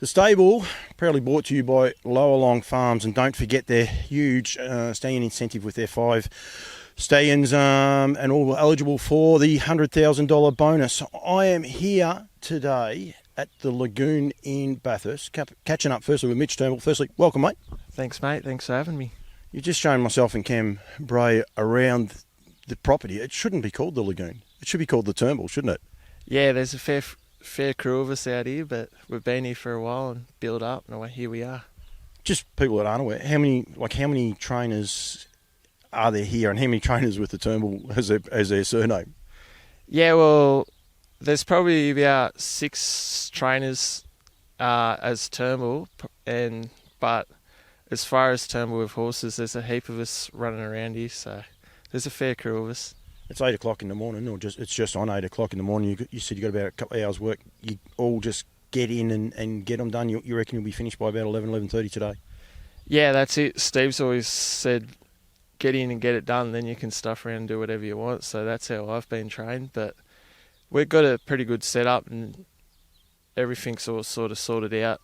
The stable, proudly brought to you by Llowalong Farms, and don't forget their huge stallion incentive with their 5 stallions and all eligible for the $100,000 bonus. I am here today at the Lagoon in Bathurst, catching up firstly with Mitch Turnbull. Firstly, welcome, mate. Thanks, mate. Thanks for having me. You've just shown myself and Cam Bray around the property. It shouldn't be called the Lagoon. It should be called the Turnbull, shouldn't it? Yeah, there's a fair crew of us out here, but we've been here for a while and built up, and here we are. Just people that aren't aware, how many trainers are there here, and how many trainers with the Turnbull as their surname? Yeah, well, there's probably about 6 trainers as Turnbull, but as far as Turnbull with horses, there's a heap of us running around here, so there's a fair crew of us. It's 8 o'clock in the morning, or it's just on 8 o'clock in the morning. You said you got about a couple of hours work. You all just get in and get them done. You reckon you'll be finished by about 11:30 today? Yeah, that's it. Steve's always said, get in and get it done, then you can stuff around and do whatever you want. So that's how I've been trained. But we've got a pretty good setup and everything's all sort of sorted out.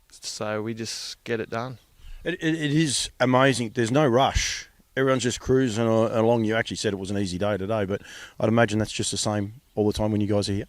So we just get it done. It is amazing. There's no rush. Everyone's just cruising along. You actually said it was an easy day today, but I'd imagine that's just the same all the time when you guys are here.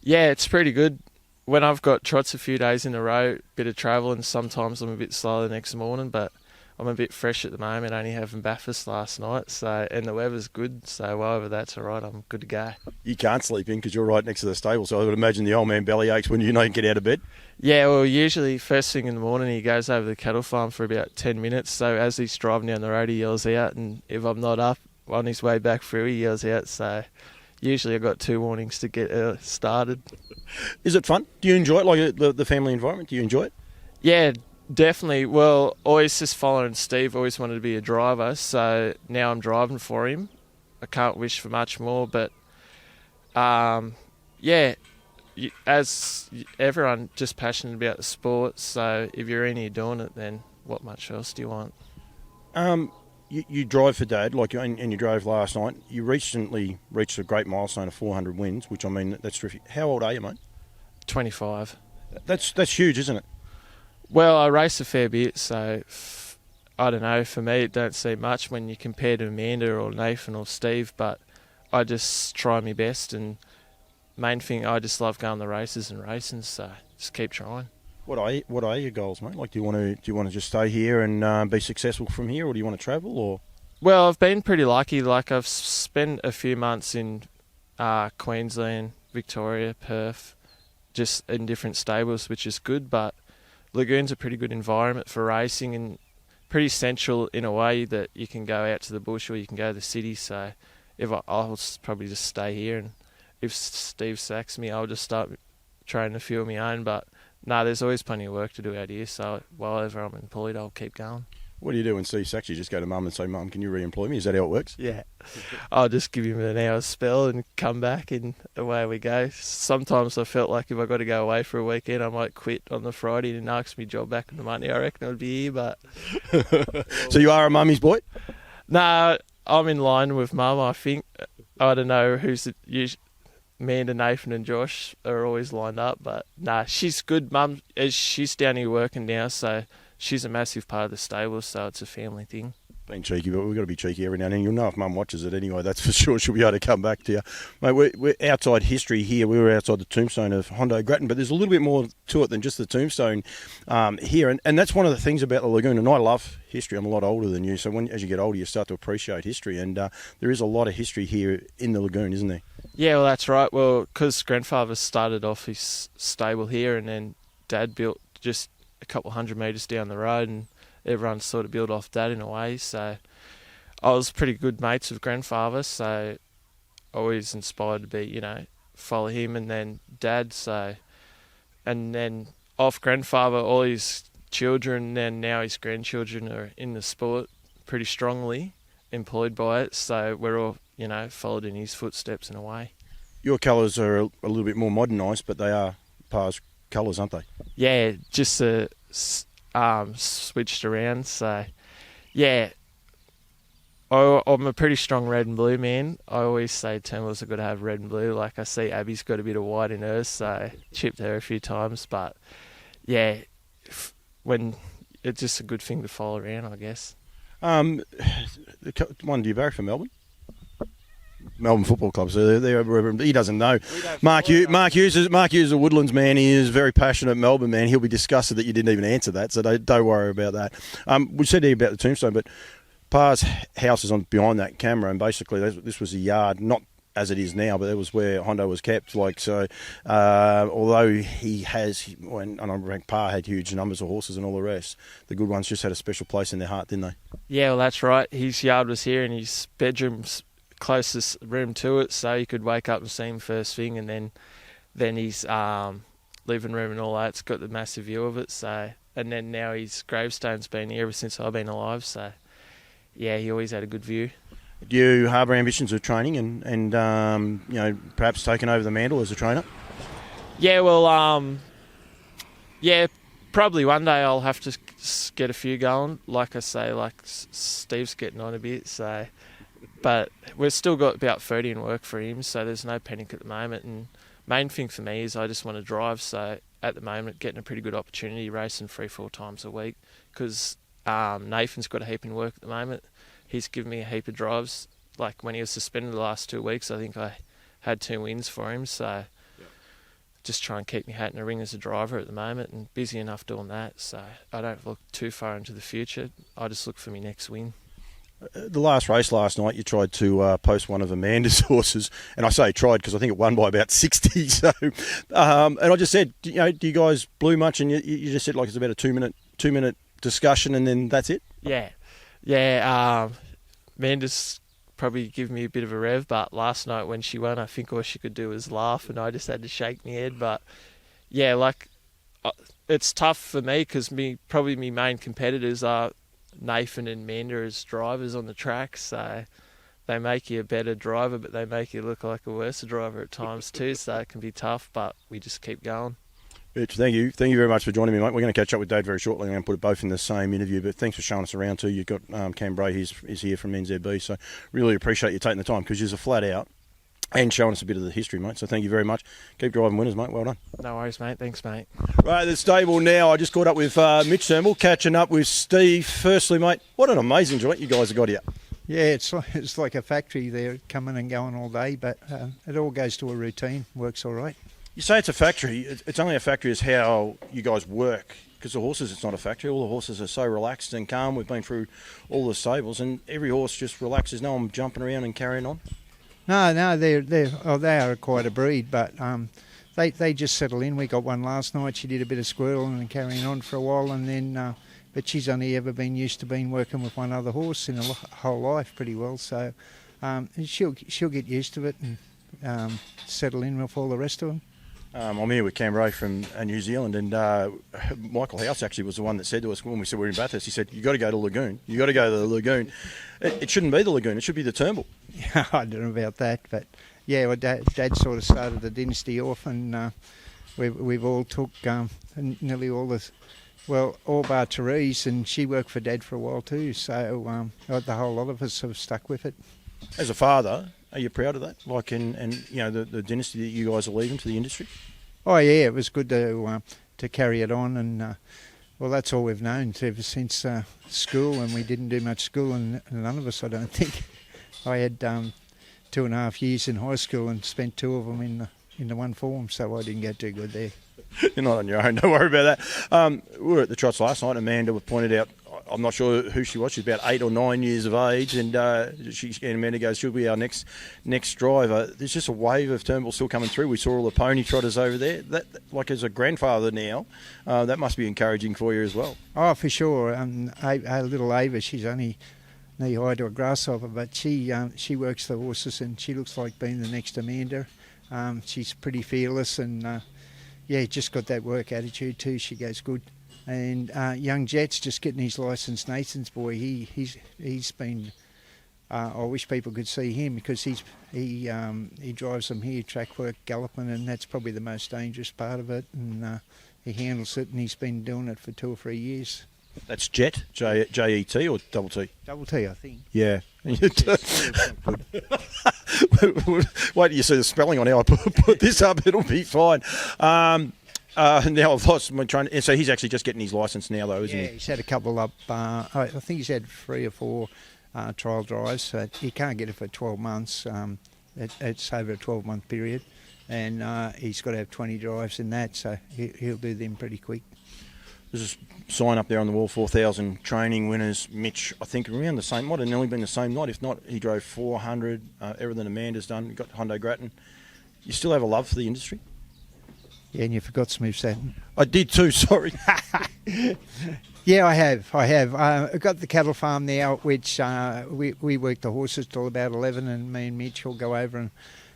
Yeah, it's pretty good. When I've got trots a few days in a row, bit of travel, and sometimes I'm a bit slow the next morning, but I'm a bit fresh at the moment, only having Bathurst last night, and the weather's good, so whatever that's all right, I'm good to go. You can't sleep in because you're right next to the stable, so I would imagine the old man belly aches when you don't get out of bed. Yeah, well, usually first thing in the morning he goes over the cattle farm for about 10 minutes, so as he's driving down the road he yells out, and if I'm not up on his way back through he yells out, so usually I've got 2 warnings to get started. Is it fun? Do you enjoy it, like the family environment? Do you enjoy it? Yeah, definitely. Well, always just following Steve, always wanted to be a driver, so now I'm driving for him. I can't wish for much more, but yeah, as everyone, just passionate about the sport, so if you're in here doing it, then what much else do you want? You drive for Dad, and you drove last night. You recently reached a great milestone of 400 wins, which, I mean, that's terrific. How old are you, mate? 25. That's huge, isn't it? Well, I race a fair bit, so I don't know. For me, it don't seem much when you compare to Amanda or Nathan or Steve, but I just try my best, and main thing, I just love going to races and racing, so just keep trying. What are your goals, mate? Like, do you want to just stay here and be successful from here, or do you want to travel? Or well, I've been pretty lucky. Like, I've spent a few months in Queensland, Victoria, Perth, just in different stables, which is good. But Lagoon's a pretty good environment for racing and pretty central in a way that you can go out to the bush or you can go to the city. So I'll probably just stay here, and if Steve sacks me, I'll just start training a few of my own. But no, there's always plenty of work to do out here, so while ever I'm employed, I'll keep going. What do you do when Steve sacks you? Just go to Mum and say, Mum, can you re-employ me? Is that how it works? Yeah. I'll just give him an hour's spell and come back, and away we go. Sometimes I felt like if I got to go away for a weekend, I might quit on the Friday and ask me job back on the Monday. I reckon I'd be here, but... So you are a mummy's boy? No, I'm in line with Mum, I think. I don't know who's... Amanda, Nathan and Josh are always lined up, but nah, she's good. Mum, she's down here working now, so she's a massive part of the stable, so it's a family thing. Being cheeky, but we've got to be cheeky every now and then. You'll know if Mum watches it anyway, that's for sure. She'll be able to come back to you. Mate, we're outside history here. We were outside the tombstone of Hondo Grattan, but there's a little bit more to it than just the tombstone here. And that's one of the things about the Lagoon, and I love history. I'm a lot older than you, so as you get older, you start to appreciate history. And there is a lot of history here in the Lagoon, isn't there? Yeah, well, that's right. Well, because grandfather started off his stable here, and then Dad built just a couple 100 metres down the road, and everyone sort of built off Dad in a way. So I was pretty good mates with grandfather, so always inspired to be, follow him, and then Dad. So, and then off grandfather, all his children and now his grandchildren are in the sport pretty strongly, employed by it. So we're all, followed in his footsteps in a way. Your colours are a little bit more modernised, but they are Pa's colours, aren't they? Yeah, just switched around. So, yeah, I'm a pretty strong red and blue man. I always say Turnbulls have got to have red and blue. Like, I see Abby's got a bit of white in hers, so chipped her a few times. But, yeah, when it's just a good thing to follow around, I guess. One, do you barrack for Melbourne? Melbourne Football Club. So he doesn't know. Mark Hughes is a Woodlands man. He is very passionate Melbourne man. He'll be disgusted that you didn't even answer that. So don't worry about that. We said here about the tombstone, but Pa's house is on behind that camera, and basically this was a yard, not as it is now, but it was where Hondo was kept. Although and I remember Pa had huge numbers of horses and all the rest, the good ones just had a special place in their heart, didn't they? Yeah, well, that's right. His yard was here, and his bedroom's closest room to it, so you could wake up and see him first thing, and then his living room and all that's got the massive view of it. So, and then now his gravestone's been here ever since I've been alive. So, yeah, he always had a good view. Do you harbour ambitions of training and perhaps taking over the mantle as a trainer? Yeah, well, probably one day I'll have to get a few going. Like I say, Steve's getting on a bit, so. But we've still got about 30 in work for him, so there's no panic at the moment. And main thing for me is I just want to drive. So at the moment, getting a pretty good opportunity, racing 3-4 times a week, because Nathan's got a heap in work at the moment. He's given me a heap of drives. Like when he was suspended the last 2 weeks, I think I had 2 wins for him. So just try and keep my hat in the ring as a driver at the moment, and busy enough doing that. So I don't look too far into the future. I just look for my next win. The last race last night, you tried to post one of Amanda's horses, and I say tried because I think it won by about 60. So, and I just said, do you guys blew much? And you just said it's about a 2 minute discussion, and then that's it. Yeah. Amanda's probably give me a bit of a rev, but last night when she won, I think all she could do was laugh, and I just had to shake my head. But yeah, it's tough for me because probably my main competitors are Nathan and Amanda as drivers on the track, so they make you a better driver, but they make you look like a worse driver at times too, so it can be tough, but we just keep going. Rich, thank you very much for joining me, mate. We're going to catch up with Dave very shortly. I'm going to put it both in the same interview, but thanks for showing us around too. You've got Cam Bray, he's here from NZB, so really appreciate you taking the time, because you're flat out and showing us a bit of the history, mate. So thank you very much. Keep driving winners, mate. Well done. No worries, mate. Thanks, mate. Right, the stable now. I just caught up with Mitch Turnbull, catching up with Steve. Firstly, mate, what an amazing joint you guys have got here. Yeah, it's like a factory there, coming and going all day, but it all goes to a routine. Works all right. You say it's a factory. It's only a factory as how you guys work, because the horses, it's not a factory. All the horses are so relaxed and calm. We've been through all the stables, and every horse just relaxes. No one jumping around and carrying on. No, they are quite a breed, but they just settle in. We got one last night. She did a bit of squirreling and carrying on for a while, and then but she's only ever been used to working with one other horse in her whole life pretty well. So she'll get used to it and settle in with all the rest of them. I'm here with Cam Bray from New Zealand, and Michael House actually was the one that said to us when we said we were in Bathurst, he said, you got to go to Lagoon. You got to go to the Lagoon. It shouldn't be the Lagoon. It should be the Turnbull. Yeah, I don't know about that, but yeah, well, Dad sort of started the dynasty off, and we've all took nearly all all bar Therese, and she worked for Dad for a while too, so the whole lot of us have stuck with it. As a father, are you proud of that? The dynasty that you guys are leaving to the industry? Oh yeah, it was good to carry it on, and that's all we've known ever since school, and we didn't do much school, and none of us, I don't think. I had 2.5 years in high school and spent 2 of them in the one form, so I didn't get too good there. You're not on your own, don't worry about that. We were at the trots last night. Amanda pointed out, I'm not sure who she was, she's about 8 or 9 years of age, and Amanda goes, she'll be our next driver. There's just a wave of Turnbull still coming through. We saw all the pony trotters over there. That, as a grandfather now, that must be encouraging for you as well. Oh, for sure. Our little Ava, she's only knee-high to a grasshopper, but she works the horses, and she looks like being the next Amanda. She's pretty fearless, and just got that work attitude too. She goes good. And young Jet's just getting his licence. Nathan's boy, he's been. I wish people could see him, because he drives them here, track work, galloping, and that's probably the most dangerous part of it. And he handles it, and he's been doing it for 2 or 3 years. That's Jet, J-E-T or double T? Double T, I think. Yeah. Wait till you see the spelling on how I put this up. It'll be fine. Now I've lost my train. And so he's actually just getting his licence now, though, isn't he? He's had a couple up. I think he's had 3 or 4 trial drives. So he can't get it for 12 months. It's over a 12-month period, and he's got to have 20 drives in that. So he'll do them pretty quick. There's a sign up there on the wall, 4,000 training winners. Mitch, I think around the same, might have nearly been the same night. If not, he drove 400. Everything Amanda's done. Got Hondo Grattan. You still have a love for the industry? Yeah, and you forgot Smooth Satin. I did too, sorry. Yeah, I have. I've got the cattle farm now, which we work the horses till about 11, and me and Mitch will go over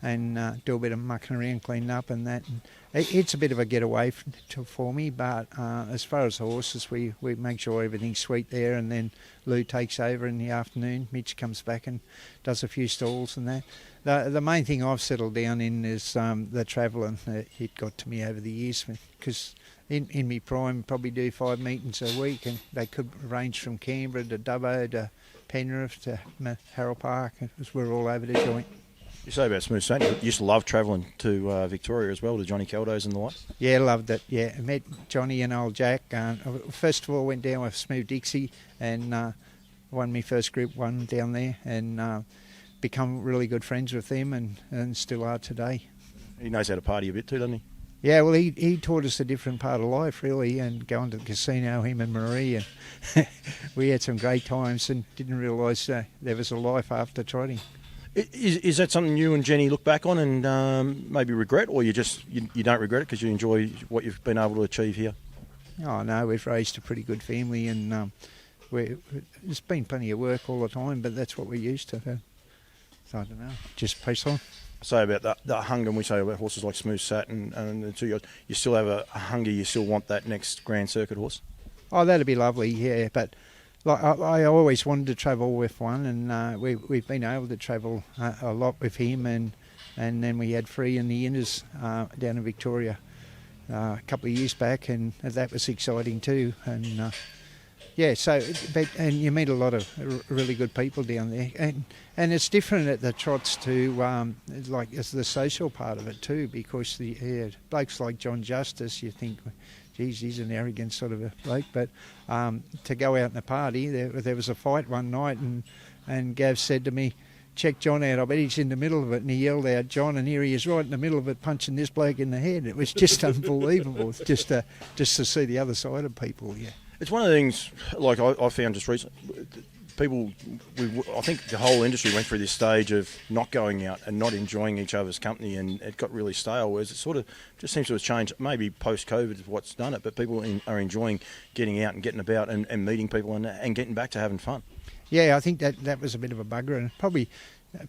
and do a bit of mucking around, cleaning up and that. And it's a bit of a getaway for me, but as far as the horses, we make sure everything's sweet there, and then Lou takes over in the afternoon. Mitch comes back and does a few stalls and that. The main thing I've settled down in is the travelling. It got to me over the years, because in me prime, probably do 5 meetings a week, and they could range from Canberra to Dubbo to Penrith to Harold Park. We're all over the joint. You say about Smooth Saint, you used to love travelling to Victoria as well, to Johnny Caldo's and the like? Yeah, loved it. Yeah, I met Johnny and old Jack. First of all, went down with Smooth Dixie and won my first Group 1 down there, and become really good friends with them, and still are today. He knows how to party a bit too, doesn't he? Yeah, well, he taught us a different part of life, really, and going to the casino, him and Marie, and we had some great times and didn't realise there was a life after trotting. Is that something you and Jenny look back on and maybe regret, or you don't regret it because you enjoy what you've been able to achieve here? Oh, no, we've raised a pretty good family, and there's been plenty of work all the time, but that's what we're used to. So I don't know, just press on. Say about the hunger, and we say about horses like Smooth Satin and the 2 years, you still have a hunger, you still want that next Grand Circuit horse? Oh, that'd be lovely, yeah, but like I always wanted to travel with one, and we've been able to travel a lot with him, and then we had Free in the Inners down in Victoria a couple of years back, and that was exciting too. And yeah, so and you meet a lot of really good people down there, and it's different at the trots too. Like it's the social part of it too, because the blokes like John Justice, you think, geez, he's an arrogant sort of a bloke, but to go out in a party, there was a fight one night, and Gav said to me, check John out, I bet he's in the middle of it, and he yelled out, John, and here he is right in the middle of it punching this bloke in the head. It was just unbelievable, just to see the other side of people, yeah. It's one of the things, like I found just recently, people, I think the whole industry went through this stage of not going out and not enjoying each other's company, and it got really stale, whereas it sort of just seems to have changed. Maybe post-COVID is what's done it, but people are enjoying getting out and getting about and meeting people and getting back to having fun. Yeah, I think that was a bit of a bugger, and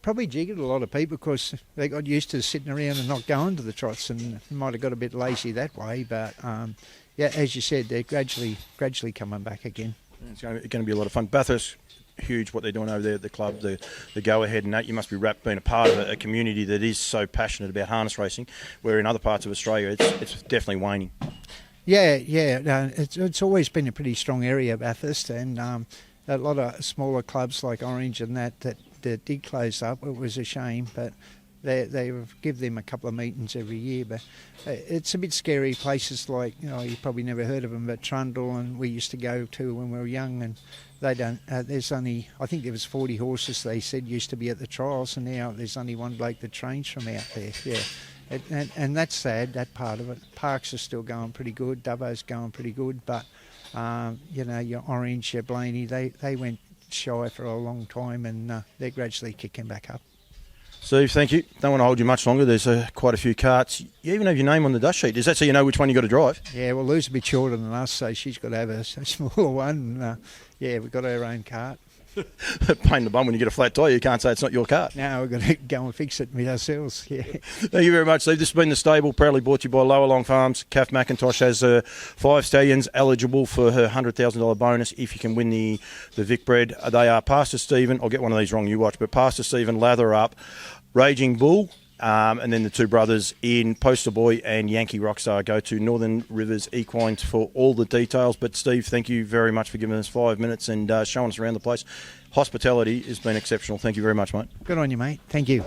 probably jiggered a lot of people because they got used to sitting around and not going to the trots, and might have got a bit lazy that way, but yeah, as you said, they're gradually coming back again. It's going to be a lot of fun. Bathurst, huge what they're doing over there at the club, the go-ahead and that. You must be wrapped being a part of a community that is so passionate about harness racing, where in other parts of Australia it's definitely waning. Yeah, it's always been a pretty strong area, Bathurst, and a lot of smaller clubs like Orange and that did close up. It was a shame, but they give them a couple of meetings every year. But it's a bit scary. Places like, you probably never heard of them, but Trundle, and we used to go to when we were young, and they don't. There's only, I think there was 40 horses they said used to be at the trials, and now there's only one bloke that trains from out there. Yeah, and that's sad, that part of it. Parks are still going pretty good. Dubbo's going pretty good, but your Orange, your Blaney, they went shy for a long time, and they're gradually kicking back up. Steve, thank you. Don't want to hold you much longer. There's quite a few carts. You even have your name on the dust sheet. Is that so you know which one you got to drive? Yeah, well, Lou's a bit shorter than us, so she's got to have a smaller one. Yeah, we've got our own cart. Pain in the bum when you get a flat tyre. You can't say it's not your cart. No, we've got to go and fix it ourselves. Yeah. Thank you very much, Steve. This has been The Stable, proudly brought to you by Llowalong Farms. Kath McIntosh has 5 stallions eligible for her $100,000 bonus if you can win the Vic Bred. They are Pastor Stephen. I'll get one of these wrong, you watch, but Pastor Stephen, Lather Up, Raging Bull, and then the 2 brothers in Poster Boy and Yankee Rockstar. Go to Northern Rivers Equine for all the details. But Steve, thank you very much for giving us 5 minutes and showing us around the place. Hospitality has been exceptional. Thank you very much, mate. Good on you, mate. Thank you.